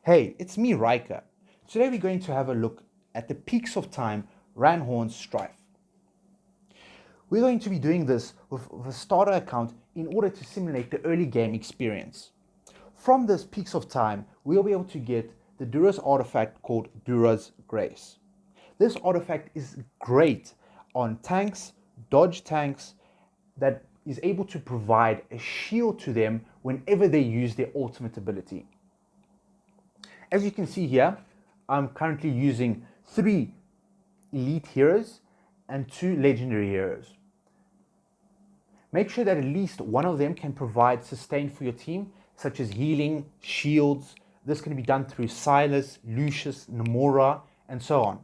Hey, it's me, Riker. Today we're going to have a look at the Peaks of Time Ranhorn Strife. We're going to be doing this with a starter account in order to simulate the early game experience. From this Peaks of Time, we'll be able to get the Dura's artifact called Dura's Grace. This artifact is great on tanks, dodge tanks, that is able to provide a shield to them whenever they use their ultimate ability. As you can see here, I'm currently using 3 elite heroes and 2 legendary heroes. Make sure that at least one of them can provide sustain for your team, such as healing, shields. This can be done through Silas, Lucius, Namora, and so on.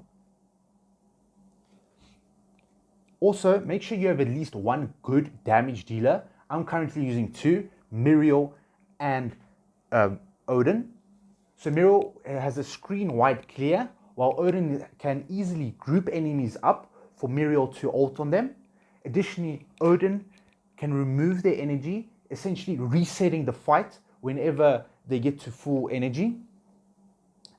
Also, make sure you have at least one good damage dealer. I'm currently using 2, Muriel and Odin. So Muriel has a screen wide clear, while Odin can easily group enemies up for Muriel to ult on them. Additionally, Odin can remove their energy, essentially resetting the fight whenever they get to full energy,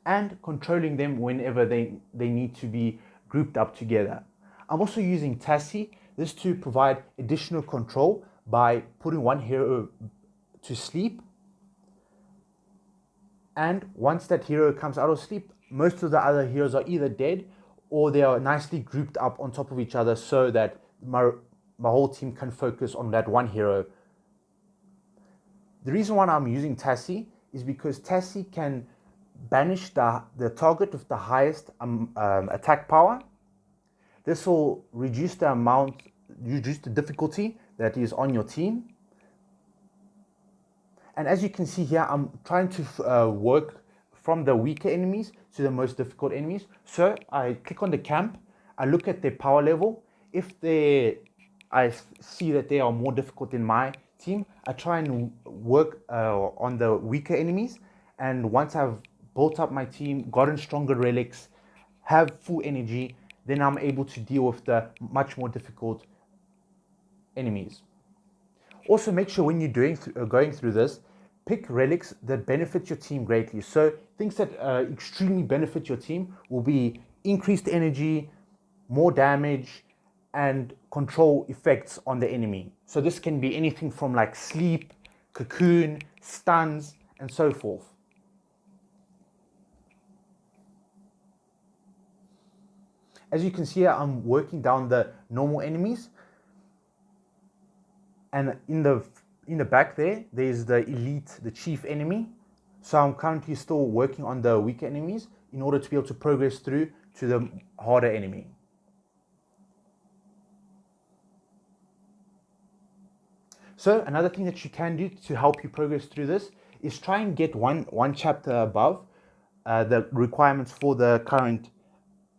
and controlling them whenever they need to be grouped up together. I'm also using Tassi, this to provide additional control by putting one hero to sleep. And once that hero comes out of sleep, most of the other heroes are either dead or they are nicely grouped up on top of each other so that my whole team can focus on that one hero. The reason why I'm using Tassi is because Tassi can banish the target with the highest attack power. This will reduce the difficulty that is on your team. And as you can see here, I'm trying to work from the weaker enemies to the most difficult enemies. So I click on the camp, I look at their power level. If I see that they are more difficult than my team, I try and work on the weaker enemies. And once I've built up my team, gotten stronger relics, have full energy, then I'm able to deal with the much more difficult enemies. Also, make sure when you're going through this, pick relics that benefit your team greatly. So things that extremely benefit your team will be increased energy, more damage, and control effects on the enemy. So this can be anything from like sleep, cocoon, stuns, and so forth. As you can see here, I'm working down the normal enemies. And in the back there's the elite, the chief enemy. So I'm currently still working on the weaker enemies in order to be able to progress through to the harder enemy. So another thing that you can do to help you progress through this is try and get one chapter above the requirements for the current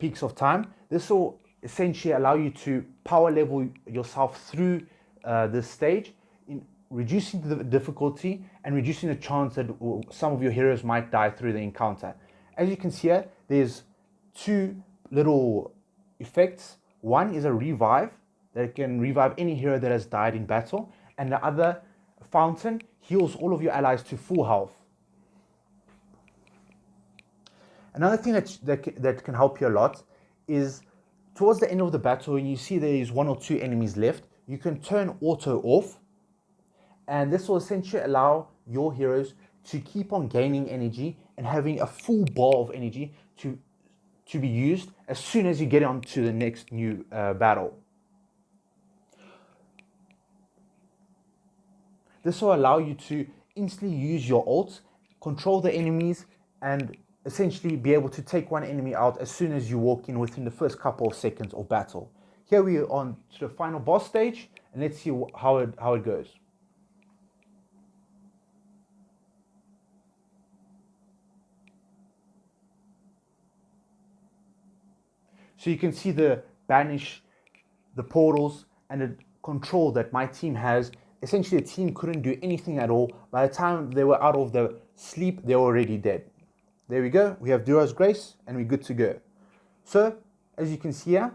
Peaks of Time. This will essentially allow you to power level yourself through this stage, in reducing the difficulty and reducing the chance that some of your heroes might die through the encounter. As you can see here, there's 2 little effects. One is a revive that can revive any hero that has died in battle, and the other fountain heals all of your allies to full health. Another thing that can help you a lot is towards the end of the battle, when you see there is 1 or 2 enemies left, you can turn auto off, and this will essentially allow your heroes to keep on gaining energy and having a full bar of energy to be used as soon as you get on to the next new battle. This will allow you to instantly use your ults, control the enemies, and essentially be able to take one enemy out as soon as you walk in within the first couple of seconds of battle. Here we are on to the final boss stage, and let's see how it goes. So you can see the banish, the portals, and the control that my team has. Essentially, the team couldn't do anything at all. By the time they were out of the sleep, they were already dead. There we go. We have Dura's Grace, and we're good to go. So, as you can see here,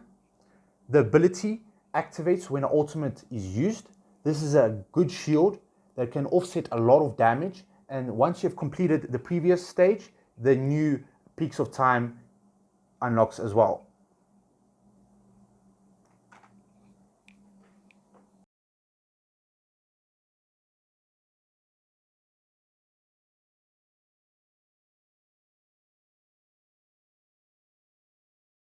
the ability activates when an ultimate is used. This is a good shield that can offset a lot of damage, and once you've completed the previous stage, the new peaks of time unlocks as well.